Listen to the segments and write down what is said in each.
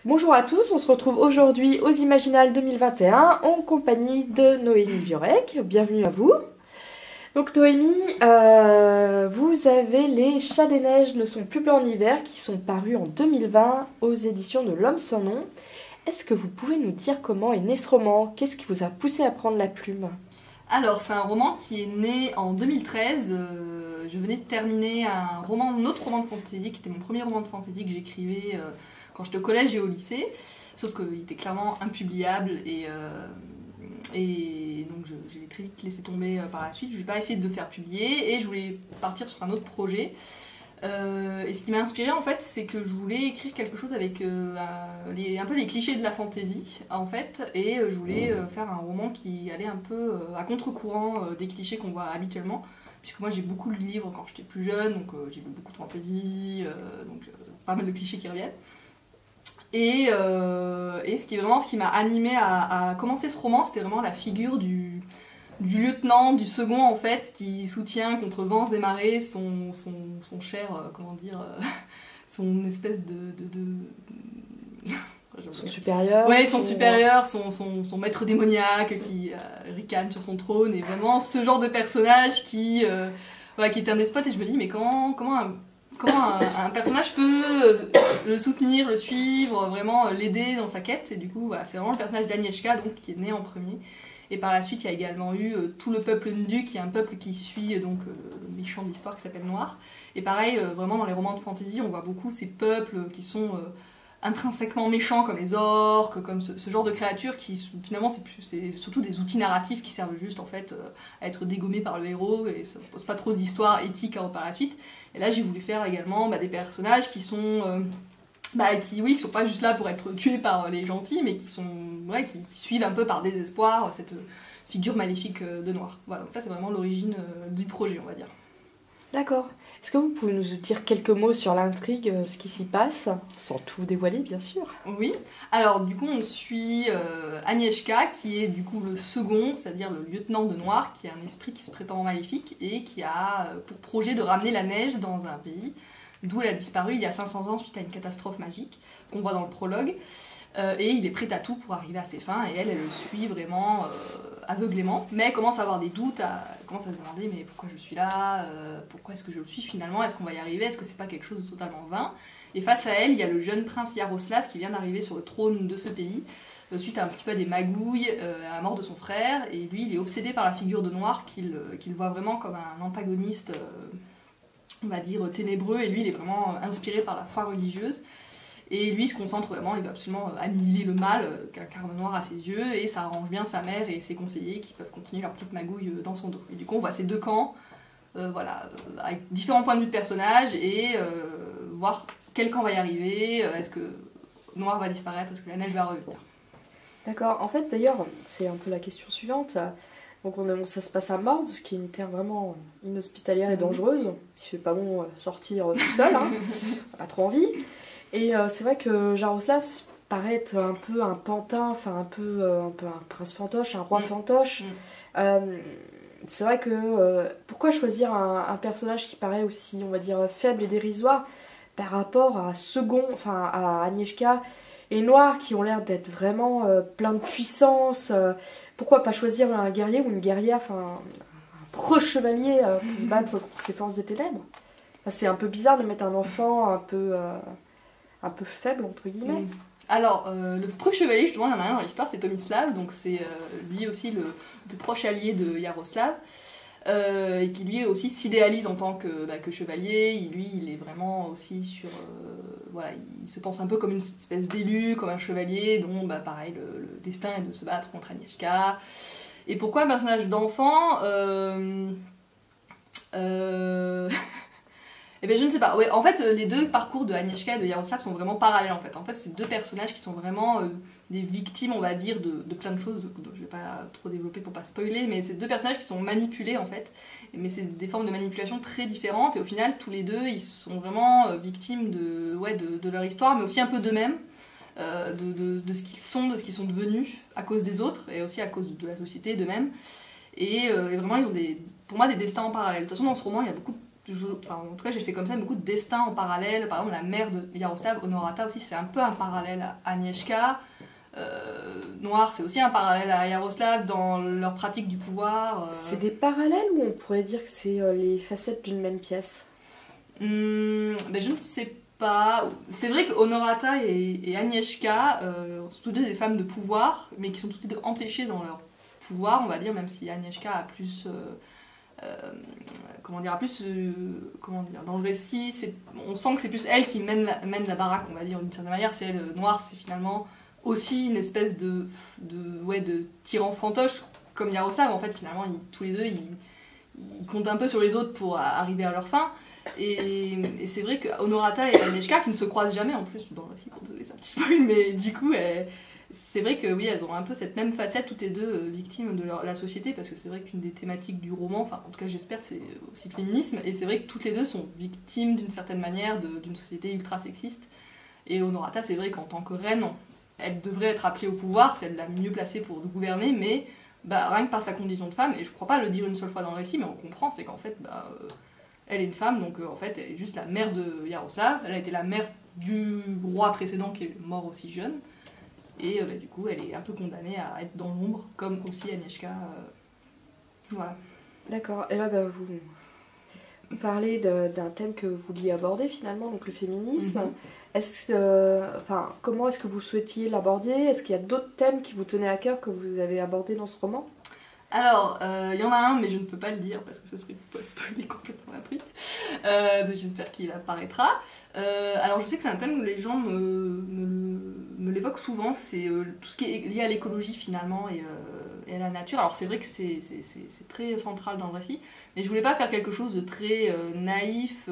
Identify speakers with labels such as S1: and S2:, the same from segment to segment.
S1: Bonjour à tous, on se retrouve aujourd'hui aux Imaginales 2021 en compagnie de Noémie Biorek. Bienvenue à vous. Donc Noémie, vous avez Les Chats des Neiges ne sont plus blancs en hiver qui sont parus en 2020 aux éditions de L'Homme sans nom. Est-ce que vous pouvez nous dire comment est né ce roman? Qu'est-ce qui vous a poussé à prendre la plume?
S2: Alors, c'est un roman qui est né en 2013. Je venais de terminer un autre roman de fantasy, qui était mon premier roman de fantasy que j'écrivais quand j'étais au collège et au lycée. Sauf qu'il était clairement impubliable et donc je l'ai très vite laissé tomber par la suite. Je n'ai pas essayé de le faire publier et je voulais partir sur un autre projet. Et ce qui m'a inspirée en fait, c'est que je voulais écrire quelque chose avec un peu les clichés de la fantasy en fait, et je voulais faire un roman qui allait un peu à contre-courant des clichés qu'on voit habituellement, puisque moi j'ai beaucoup lu de livres quand j'étais plus jeune, donc j'ai lu beaucoup de fantasy, donc pas mal de clichés qui reviennent. Et ce qui m'a animée à commencer ce roman, c'était vraiment la figure du lieutenant, du second en fait, qui soutient contre vents et marées son cher, son espèce
S1: Son supérieur.
S2: Ouais, son supérieur, son maître démoniaque qui ricane sur son trône, et vraiment ce genre de personnage qui est un despote. Et je me dis, mais comment un personnage peut le soutenir, le suivre, vraiment l'aider dans sa quête. Et du coup, voilà, c'est vraiment le personnage d'Agnieszka donc, qui est né en premier. Et par la suite, il y a également eu tout le peuple Ndu, qui est un peuple qui suit donc, le méchant de l'histoire qui s'appelle Noir. Et pareil, vraiment dans les romans de fantasy, on voit beaucoup ces peuples qui sont intrinsèquement méchants, comme les orques, comme ce genre de créatures qui finalement c'est surtout des outils narratifs qui servent juste en fait à être dégommés par le héros, et ça ne pose pas trop d'histoire éthique par la suite. Et là, j'ai voulu faire également des personnages qui sont qui sont pas juste là pour être tués par les gentils, mais qui suivent un peu par désespoir cette figure maléfique de Noir. Voilà, donc ça c'est vraiment l'origine du projet, on va dire.
S1: D'accord. Est-ce que vous pouvez nous dire quelques mots sur l'intrigue, ce qui s'y passe, sans tout dévoiler bien sûr?
S2: Oui, alors du coup on suit Agnieszka, qui est du coup le second, c'est-à-dire le lieutenant de Noir, qui est un esprit qui se prétend maléfique et qui a pour projet de ramener la neige dans un pays d'où elle a disparu il y a 500 ans suite à une catastrophe magique qu'on voit dans le prologue. Et il est prêt à tout pour arriver à ses fins, et elle le suit vraiment aveuglément, mais elle commence à avoir des doutes, elle commence à se demander mais pourquoi je suis là, pourquoi est-ce que je le suis finalement, est-ce qu'on va y arriver, est-ce que c'est pas quelque chose de totalement vain. Et face à elle, il y a le jeune prince Yaroslav qui vient d'arriver sur le trône de ce pays, suite à un petit peu des magouilles, à la mort de son frère, et lui il est obsédé par la figure de Noir qu'il voit vraiment comme un antagoniste, on va dire ténébreux, et lui il est vraiment inspiré par la foi religieuse. Et lui se concentre vraiment, il veut absolument annihiler le mal qu'incarne Noir à ses yeux, et ça arrange bien sa mère et ses conseillers qui peuvent continuer leur petite magouille dans son dos. Et du coup on voit ces deux camps, avec différents points de vue de personnages, et voir quel camp va y arriver, est-ce que Noir va disparaître, est-ce que la neige va revenir.
S1: D'accord, en fait d'ailleurs, c'est un peu la question suivante. Donc ça se passe à Mords, qui est une terre vraiment inhospitalière et dangereuse. Il fait pas bon sortir tout seul, hein. Pas trop envie. Et c'est vrai que Jaroslav paraît être un peu un pantin, enfin un peu un prince fantoche, un roi fantoche. C'est vrai que pourquoi choisir un personnage qui paraît aussi, on va dire, faible et dérisoire par rapport à Agnieszka et Noir, qui ont l'air d'être vraiment plein de puissance. Pourquoi pas choisir un guerrier ou une guerrière, un pro-chevalier pour se battre contre ces forces des ténèbres? C'est un peu bizarre de mettre un enfant un peu faible, entre guillemets.
S2: Alors, le pro-chevalier, justement, il y en a un dans l'histoire, c'est Tomislav, donc c'est lui aussi le plus proche allié de Yaroslav, et qui lui aussi s'idéalise en tant que chevalier. Lui, il est vraiment aussi sur... il se pense un peu comme une espèce d'élu, comme un chevalier, dont, pareil, le destin est de se battre contre Agnieszka. Et pourquoi un personnage d'enfant Eh bien, je ne sais pas. Ouais, en fait, les deux parcours de Agnieszka et de Yaroslav sont vraiment parallèles. En fait, c'est deux personnages qui sont vraiment des victimes, on va dire, de plein de choses. Donc, je ne vais pas trop développer pour pas spoiler, mais c'est deux personnages qui sont manipulés, en fait. Mais c'est des formes de manipulation très différentes. Et au final, tous les deux, ils sont vraiment victimes de leur histoire, mais aussi un peu d'eux-mêmes, de ce qu'ils sont, de ce qu'ils sont devenus à cause des autres, et aussi à cause de la société, d'eux-mêmes. Et vraiment, ils ont pour moi des destins en parallèle. De toute façon, dans ce roman, il y a beaucoup de enfin, en tout cas j'ai fait comme ça beaucoup de destins en parallèle. Par exemple la mère de Yaroslav, Honorata aussi, c'est un peu un parallèle à Agnieszka. Noir, c'est aussi un parallèle à Yaroslav dans leur pratique du pouvoir.
S1: C'est des parallèles ou on pourrait dire que c'est les facettes d'une même pièce?
S2: Ben je ne sais pas. C'est vrai que Honorata et Agnieszka sont toutes deux des femmes de pouvoir, mais qui sont toutes les deux empêchées dans leur pouvoir, on va dire, même si Agnieszka a plus... comment dire, dans le récit, on sent que c'est plus elle qui mène la baraque, on va dire, d'une certaine manière. C'est elle, Noir, c'est finalement aussi une espèce de tyran fantoche, comme Yaroslav, en fait, finalement, tous les deux, ils comptent un peu sur les autres pour arriver à leur fin. Et c'est vrai que Honorata et Agnieszka, qui ne se croisent jamais en plus dans le récit, désolé, c'est un petit spoil, mais du coup, c'est vrai que oui, elles ont un peu cette même facette, toutes les deux victimes de la société, parce que c'est vrai qu'une des thématiques du roman, enfin en tout cas j'espère, c'est aussi le féminisme, et c'est vrai que toutes les deux sont victimes d'une certaine manière d'une société ultra sexiste. Et Honorata, c'est vrai qu'en tant que reine, elle devrait être appelée au pouvoir, c'est elle la mieux placée pour gouverner, mais rien que par sa condition de femme, et je crois pas le dire une seule fois dans le récit, mais on comprend, c'est qu'en fait, elle est une femme, donc en fait elle est juste la mère de Yaroslav, elle a été la mère du roi précédent qui est mort aussi jeune. Et du coup, elle est un peu condamnée à être dans l'ombre, comme aussi Agnieszka. Voilà.
S1: D'accord. Et là, vous parlez d'un thème que vous vouliez aborder finalement, donc le féminisme. Comment est-ce que vous souhaitiez l'aborder? Est-ce qu'il y a d'autres thèmes qui vous tenaient à cœur que vous avez abordés dans ce roman?
S2: Alors, il y en a un, mais je ne peux pas le dire parce que ce serait spoiler complètement la truc. Donc j'espère qu'il apparaîtra. Alors, je sais que c'est un thème où les gens me l'évoquent souvent, c'est tout ce qui est lié à l'écologie finalement et à la nature. Alors, c'est vrai que c'est très central dans le récit, mais je voulais pas faire quelque chose de très naïf.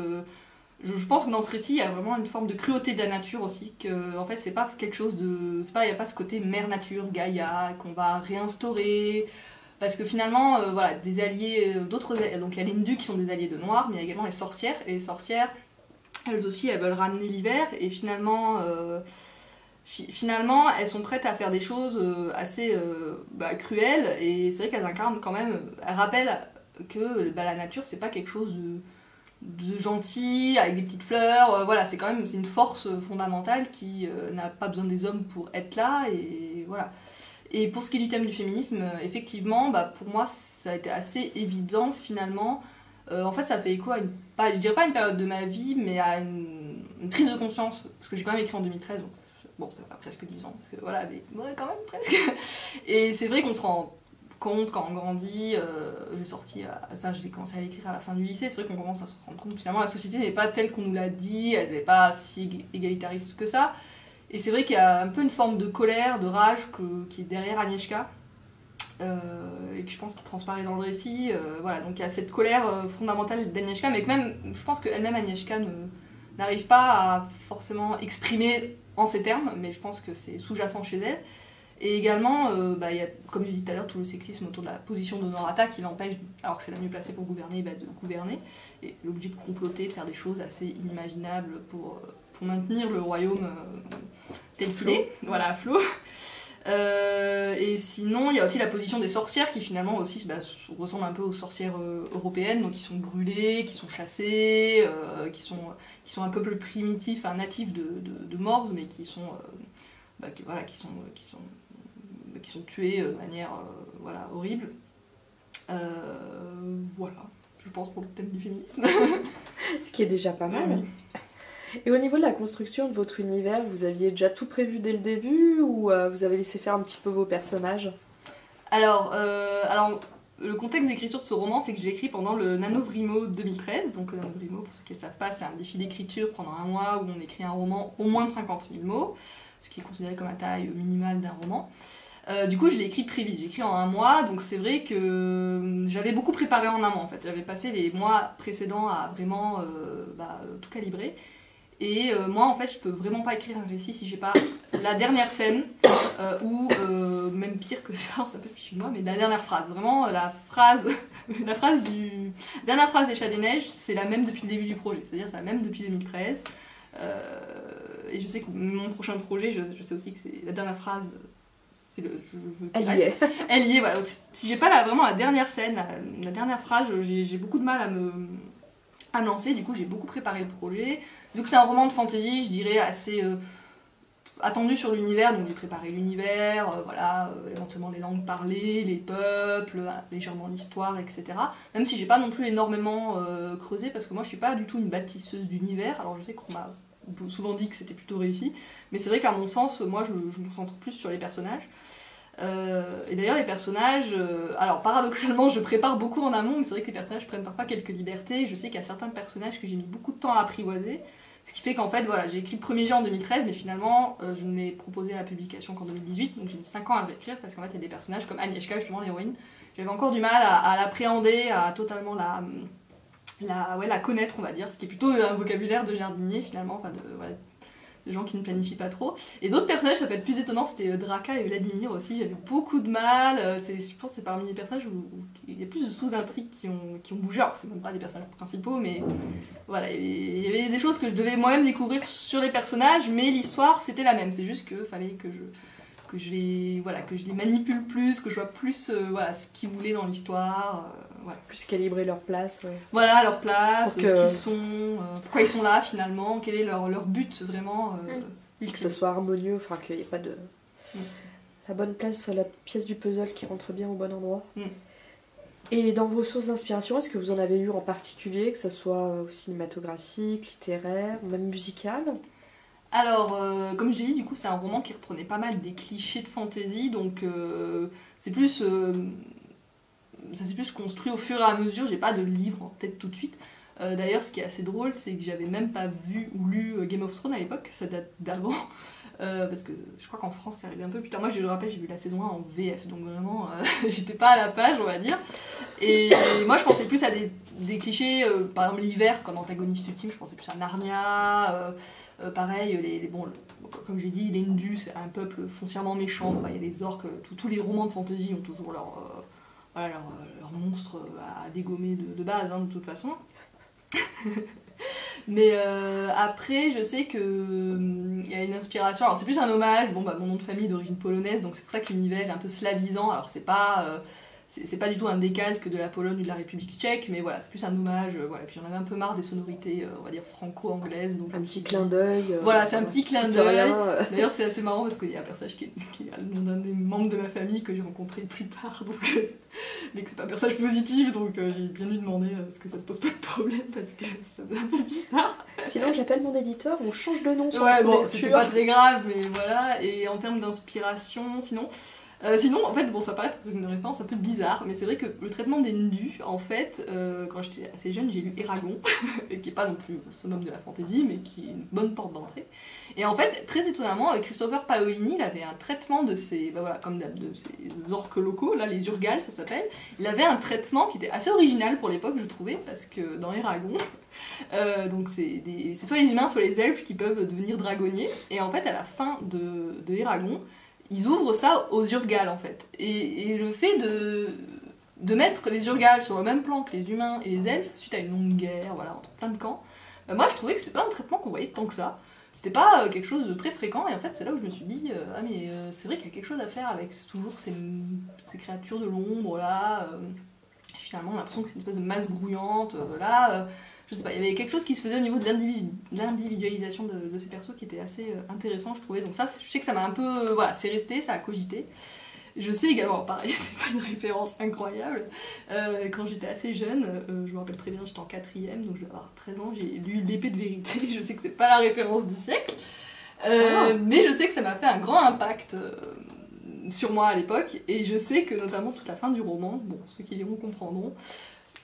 S2: Je pense que dans ce récit, il y a vraiment une forme de cruauté de la nature aussi, que en fait, c'est pas quelque chose de. Il n'y a pas ce côté mère nature, Gaïa, qu'on va réinstaurer. Parce que finalement, des alliés, d'autres. Donc il y a les Ndus qui sont des alliés de Noir, mais il y a également les sorcières. Et les sorcières, elles aussi, elles veulent ramener l'hiver. Et finalement, elles sont prêtes à faire des choses assez cruelles. Et c'est vrai qu'elles incarnent quand même. Elles rappellent que la nature, c'est pas quelque chose de gentil, avec des petites fleurs. C'est quand même une force fondamentale qui n'a pas besoin des hommes pour être là. Et voilà. Et pour ce qui est du thème du féminisme, effectivement, pour moi, ça a été assez évident finalement. En fait, ça fait écho à je dirais pas une période de ma vie, mais à une prise de conscience. Parce que j'ai quand même écrit en 2013, donc bon, ça fait presque 10 ans, parce que voilà, mais quand même presque. Et c'est vrai qu'on se rend compte quand on grandit. J'ai commencé à l'écrire à la fin du lycée. C'est vrai qu'on commence à se rendre compte que finalement la société n'est pas telle qu'on nous l'a dit, elle n'est pas si égalitariste que ça. Et c'est vrai qu'il y a un peu une forme de colère, de rage qui est derrière Agnieszka, et que je pense qu'il transparaît dans le récit. Donc il y a cette colère fondamentale d'Agnieszka, mais que même, je pense qu'elle-même, Agnieszka, n'arrive pas à forcément exprimer en ces termes, mais je pense que c'est sous-jacent chez elle. Et également, il y a, comme je l'ai dit tout à l'heure, tout le sexisme autour de la position d'Honorata qui l'empêche, alors que c'est la mieux placée pour gouverner, de gouverner, et l'objet de comploter, de faire des choses assez inimaginables pour maintenir le royaume tel qu'il est, à flot. Et sinon, il y a aussi la position des sorcières qui finalement aussi ressemblent un peu aux sorcières européennes, donc qui sont brûlées, qui sont chassées, qui sont un peu plus primitifs, natifs de Morse, mais qui sont tués de manière horrible. Je pense pour le thème du féminisme.
S1: Ce qui est déjà pas mal. Oui. Et au niveau de la construction de votre univers, vous aviez déjà tout prévu dès le début ou vous avez laissé faire un petit peu vos personnages?
S2: Alors, le contexte d'écriture de ce roman, c'est que je l'ai écrit pendant le NaNoWriMo 2013. Donc le NaNoWriMo, pour ceux qui ne savent pas, c'est un défi d'écriture pendant un mois où on écrit un roman au moins de 50 000 mots, ce qui est considéré comme la taille minimale d'un roman. Du coup, je l'ai écrit très vite. J'ai écrit en un mois, donc c'est vrai que j'avais beaucoup préparé en amont. En fait, j'avais passé les mois précédents à vraiment tout calibrer. Et moi, en fait, je peux vraiment pas écrire un récit si j'ai pas la dernière scène, ou même pire que ça, ça peut être chinois, mais la dernière phrase. Vraiment, la dernière phrase des Chats des Neiges, c'est la même depuis le début du projet. C'est-à-dire, c'est la même depuis 2013. Et je sais que mon prochain projet, je sais aussi que c'est la dernière phrase.
S1: Elle y est.
S2: Elle y est, voilà. Donc, si j'ai pas vraiment la dernière scène, la dernière phrase, j'ai beaucoup de mal à me lancer. Du coup, j'ai beaucoup préparé le projet. Vu que c'est un roman de fantasy, je dirais assez attendu sur l'univers, donc j'ai préparé l'univers, éventuellement les langues parlées, les peuples, légèrement l'histoire, etc. Même si j'ai pas non plus énormément creusé, parce que moi je suis pas du tout une bâtisseuse d'univers. Alors je sais qu'on m'a souvent dit que c'était plutôt réussi, mais c'est vrai qu'à mon sens, moi je me concentre plus sur les personnages. Et d'ailleurs les personnages, alors paradoxalement je prépare beaucoup en amont, mais c'est vrai que les personnages prennent parfois quelques libertés. Je sais qu'il y a certains personnages que j'ai mis beaucoup de temps à apprivoiser, ce qui fait qu'en fait voilà, j'ai écrit le premier jet en 2013, mais finalement je ne l'ai proposé à la publication qu'en 2018, donc j'ai mis 5 ans à le réécrire, parce qu'en fait il y a des personnages comme Agnieszka, justement l'héroïne, j'avais encore du mal à l'appréhender, à totalement la connaître, on va dire, ce qui est plutôt un vocabulaire de jardinier finalement, enfin de gens qui ne planifient pas trop. Et d'autres personnages, ça peut être plus étonnant, c'était Draka et Vladimir aussi, j'avais beaucoup de mal, je pense que c'est parmi les personnages où il y a plus de sous-intrigues qui ont bougé, alors c'est même pas des personnages principaux, mais voilà, il y avait des choses que je devais moi-même découvrir sur les personnages, mais l'histoire c'était la même, c'est juste qu'il fallait que je les manipule plus, que je vois plus ce qu'ils voulaient dans l'histoire. Voilà.
S1: Plus calibrer leur place. Ouais,
S2: voilà, leur place, ce qu'ils sont, pourquoi ils sont là finalement, quel est leur but vraiment.
S1: Que ça soit harmonieux, enfin qu'il n'y ait pas de... La bonne place, la pièce du puzzle qui rentre bien au bon endroit. Et dans vos sources d'inspiration, est-ce que vous en avez eu en particulier, que ce soit cinématographique, littéraire, ou même musical ?
S2: Alors, comme je l'ai dit, du coup, c'est un roman qui reprenait pas mal des clichés de fantasy, donc c'est plus... ça s'est plus construit au fur et à mesure, j'ai pas de livre en tête tout de suite. D'ailleurs, ce qui est assez drôle, c'est que j'avais même pas vu ou lu Game of Thrones à l'époque, ça date d'avant, parce que je crois qu'en France, c'est arrivé un peu plus tard. Moi, je le rappelle, j'ai vu la saison 1 en VF, donc vraiment, j'étais pas à la page, on va dire. Et moi, je pensais plus à des clichés, par exemple l'hiver comme antagoniste ultime, je pensais plus à Narnia, pareil, comme j'ai dit, les Ndus, c'est un peuple foncièrement méchant, il y a les orques, tous les romans de fantasy ont toujours leur monstre à dégommer de base, de toute façon. Mais après, je sais que y a une inspiration, alors c'est plus un hommage, mon nom de famille est d'origine polonaise, donc c'est pour ça que l'univers est un peu slavisant, alors c'est pas du tout un décalque de la Pologne ou de la République tchèque, mais voilà, c'est plus un hommage, puis j'en avais un peu marre des sonorités, on va dire franco-anglaises. Donc
S1: un petit clin d'œil.
S2: Voilà, c'est un petit clin d'œil. D'ailleurs, c'est assez marrant parce qu'il y a un personnage qui a le nom d'un des membres de ma famille que j'ai rencontré plus tard, mais que c'est pas un personnage positif, donc j'ai bien lui demander est-ce que ça te pose pas de problème, parce que ça me fait un peu bizarre.
S1: Sinon, j'appelle mon éditeur, on change de nom.
S2: Ouais, bon, c'était pas très grave, mais voilà. Et en termes d'inspiration, sinon, en fait, ça paraît être une référence un peu bizarre, mais c'est vrai que le traitement des Ndus, en fait, quand j'étais assez jeune, j'ai lu Eragon, qui est pas non plus le summum de la fantasy, mais qui est une bonne porte d'entrée. Et en fait, très étonnamment, Christopher Paolini, il avait un traitement de ces, comme de ces orques locaux, là, les Urgals, ça s'appelle. Il avait un traitement qui était assez original pour l'époque, je trouvais, parce que dans Eragon, donc c'est soit les humains, soit les elfes qui peuvent devenir dragonniers. Et en fait, à la fin de Eragon, ils ouvrent ça aux Urgals, en fait. Et le fait de mettre les Urgals sur le même plan que les humains et les elfes, suite à une longue guerre, entre plein de camps, moi je trouvais que c'était pas un traitement qu'on voyait tant que ça. C'était pas quelque chose de très fréquent, et en fait c'est là où je me suis dit, c'est vrai qu'il y a quelque chose à faire avec toujours ces créatures de l'ombre, là. Finalement on a l'impression que c'est une espèce de masse grouillante, je sais pas, il y avait quelque chose qui se faisait au niveau de l'individualisation de ces persos qui était assez intéressant, je trouvais. Donc ça, je sais que ça m'a un peu... c'est resté, ça a cogité. Je sais également, pareil, c'est pas une référence incroyable, quand j'étais assez jeune, je me rappelle très bien, j'étais en 4ème, donc je vais avoir 13 ans, j'ai lu L'épée de vérité, je sais que c'est pas la référence du siècle, mais je sais que ça m'a fait un grand impact sur moi à l'époque, et je sais que notamment toute la fin du roman, ceux qui liront comprendront,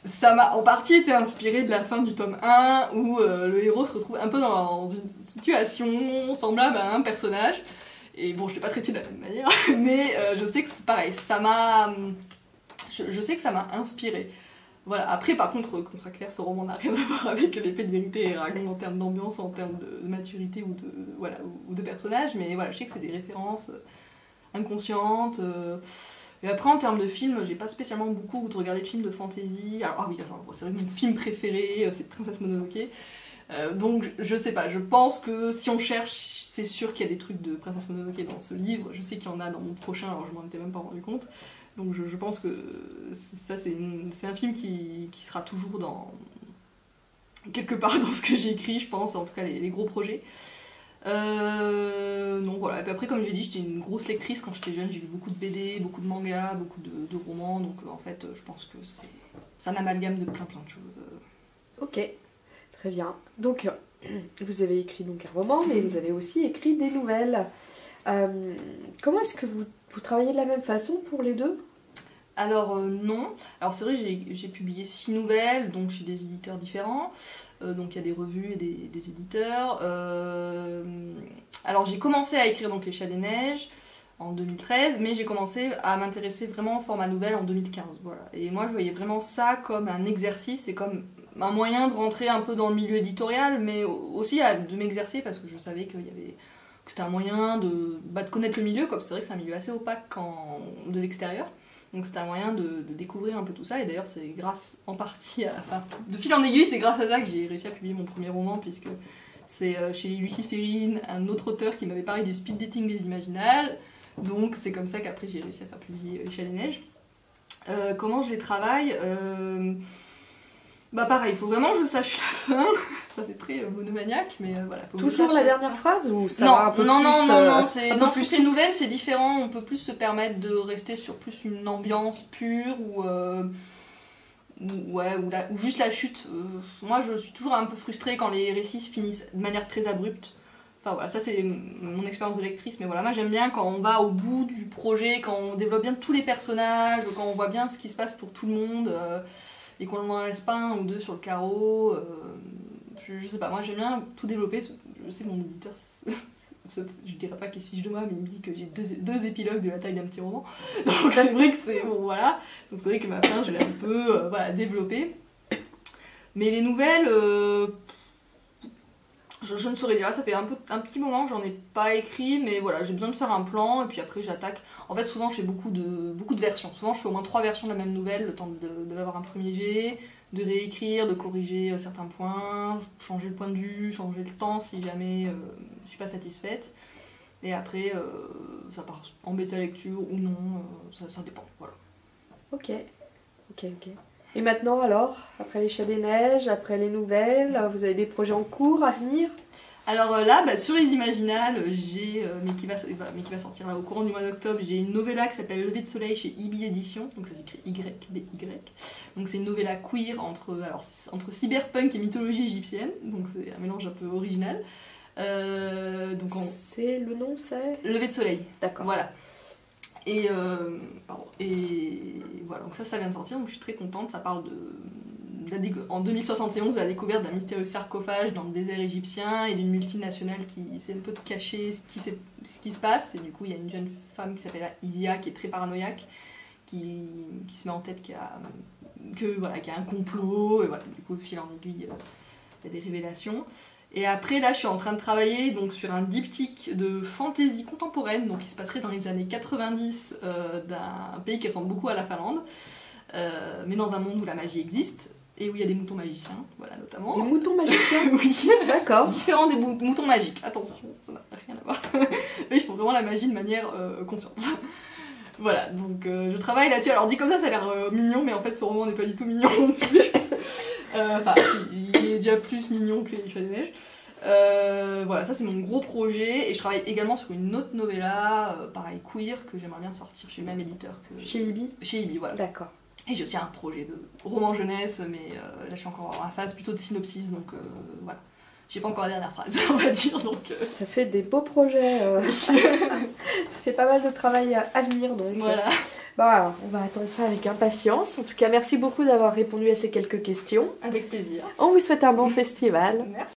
S2: ça m'a en partie été inspiré de la fin du tome 1 où le héros se retrouve un peu dans une situation semblable à un personnage. Et je l'ai pas traité de la même manière, mais je sais que c'est pareil, je sais que ça m'a inspiré. Voilà, après par contre, qu'on soit clair, ce roman n'a rien à voir avec l'épée de vérité et Eragon en termes d'ambiance, en termes de maturité ou de personnages, mais je sais que c'est des références inconscientes. Et après, en termes de films, j'ai pas spécialement beaucoup regardé de films de fantasy. Alors, c'est vrai que mon film préféré, c'est Princesse Mononoke. Donc, je sais pas, je pense que si on cherche, c'est sûr qu'il y a des trucs de Princesse Mononoke dans ce livre. Je sais qu'il y en a dans mon prochain, alors je m'en étais même pas rendu compte. Donc, je pense que ça, c'est un film qui sera toujours quelque part dans ce que j'ai écrit, je pense, en tout cas les gros projets. Donc voilà, et puis après comme j'ai dit, j'étais une grosse lectrice quand j'étais jeune, j'ai lu beaucoup de BD, beaucoup de mangas, beaucoup de romans, donc en fait je pense que c'est un amalgame de plein de choses.
S1: Ok, très bien. Donc, vous avez écrit donc un roman, mais vous avez aussi écrit des nouvelles. Comment est-ce que vous travaillez de la même façon pour les deux?
S2: Alors non, alors c'est vrai j'ai publié 6 nouvelles, donc chez des éditeurs différents, donc il y a des revues et des éditeurs. Alors j'ai commencé à écrire donc Les Chats des Neiges en 2013, mais j'ai commencé à m'intéresser vraiment au format nouvelle en 2015, voilà. Et moi je voyais vraiment ça comme un exercice et comme un moyen de rentrer un peu dans le milieu éditorial, mais aussi de m'exercer parce que je savais que c'était un moyen de connaître le milieu, comme c'est vrai que c'est un milieu assez opaque de l'extérieur. Donc c'était un moyen de découvrir un peu tout ça, et d'ailleurs c'est grâce en partie de fil en aiguille, c'est grâce à ça que j'ai réussi à publier mon premier roman, puisque c'est chez Lucie Ferrine, un autre auteur qui m'avait parlé du speed dating des Imaginales, donc c'est comme ça qu'après j'ai réussi à faire publier Les Chats des Neiges. Comment je les travaille Bah pareil, il faut vraiment que je sache la fin, ça fait très monomaniaque, mais voilà. Faut
S1: Toujours la dernière phrase ou ça
S2: non,
S1: va un peu
S2: non,
S1: plus,
S2: non,
S1: un peu plus
S2: ces nouvelles c'est différent, on peut plus se permettre de rester sur plus une ambiance pure ou juste la chute. Moi je suis toujours un peu frustrée quand les récits finissent de manière très abrupte. Enfin voilà, ça c'est mon expérience de lectrice, mais voilà, moi j'aime bien quand on va au bout du projet, quand on développe bien tous les personnages, quand on voit bien ce qui se passe pour tout le monde. Et qu'on n'en laisse pas un ou deux sur le carreau. Je sais pas, moi j'aime bien tout développer. Je sais que mon éditeur, je dirais pas qu'il se fiche de moi, mais il me dit que j'ai deux épilogues de la taille d'un petit roman. Donc c'est vrai que c'est. Bon voilà. Donc c'est vrai que ma fin, je l'ai un peu développée. Mais les nouvelles. Je ne saurais dire, là ça fait un petit moment que j'en ai pas écrit, mais voilà, j'ai besoin de faire un plan et puis après j'attaque. En fait souvent je fais beaucoup de versions, souvent je fais au moins 3 versions de la même nouvelle, le temps d'avoir un premier jet, de réécrire, de corriger certains points, changer le point de vue, changer le temps si jamais je suis pas satisfaite. Et après ça part en bêta lecture ou non, ça dépend, voilà.
S1: Ok. Et maintenant alors, après Les Chats des Neiges, après les nouvelles, vous avez des projets en cours à venir?
S2: Alors là, sur les Imaginales, mais qui va sortir là au courant du mois d'octobre, j'ai une novella qui s'appelle Lever de soleil chez Ibi Édition, donc ça s'écrit YBY. Donc c'est une novella queer entre cyberpunk et mythologie égyptienne, donc c'est un mélange un peu original.
S1: C'est le nom, c'est
S2: Lever de soleil.
S1: D'accord.
S2: Voilà. Et voilà, donc ça vient de sortir, donc je suis très contente. Ça parle en 2071, la découverte d'un mystérieux sarcophage dans le désert égyptien et d'une multinationale qui essaie un peu de cacher ce qui se passe. Et du coup, il y a une jeune femme qui s'appelle Isia qui est très paranoïaque, qui se met en tête qu'il y a un complot. Et voilà, du coup, de fil en aiguille, il y a des révélations. Et après, là, je suis en train de travailler donc, sur un diptyque de fantasy contemporaine, donc qui se passerait dans les années 90 d'un pays qui ressemble beaucoup à la Finlande, mais dans un monde où la magie existe, et où il y a des moutons magiciens, voilà, notamment.
S1: Des moutons magiciens?
S2: Oui,
S1: d'accord.
S2: C'est différent des moutons magiques, attention, ça n'a rien à voir. Eux, ils font vraiment la magie de manière consciente. Voilà, donc je travaille là-dessus. Alors dit comme ça a l'air mignon, mais en fait ce roman n'est pas du tout mignon non plus. Enfin, il est déjà plus mignon que Les Chats des Neiges. Voilà, ça c'est mon gros projet. Et je travaille également sur une autre novella, pareil, queer, que j'aimerais bien sortir chez le même éditeur que...
S1: Chez Ibi?
S2: Chez Ibi, voilà.
S1: D'accord.
S2: Et j'ai aussi un projet de roman jeunesse, mais là je suis encore en phase plutôt de synopsis, donc voilà. J'ai pas encore la dernière phrase, on va dire, donc...
S1: Ça fait des beaux projets. Ça fait pas mal de travail à venir, donc...
S2: Voilà.
S1: Bah, on va attendre ça avec impatience. En tout cas, merci beaucoup d'avoir répondu à ces quelques questions.
S2: Avec plaisir.
S1: On vous souhaite un bon festival.
S2: Merci.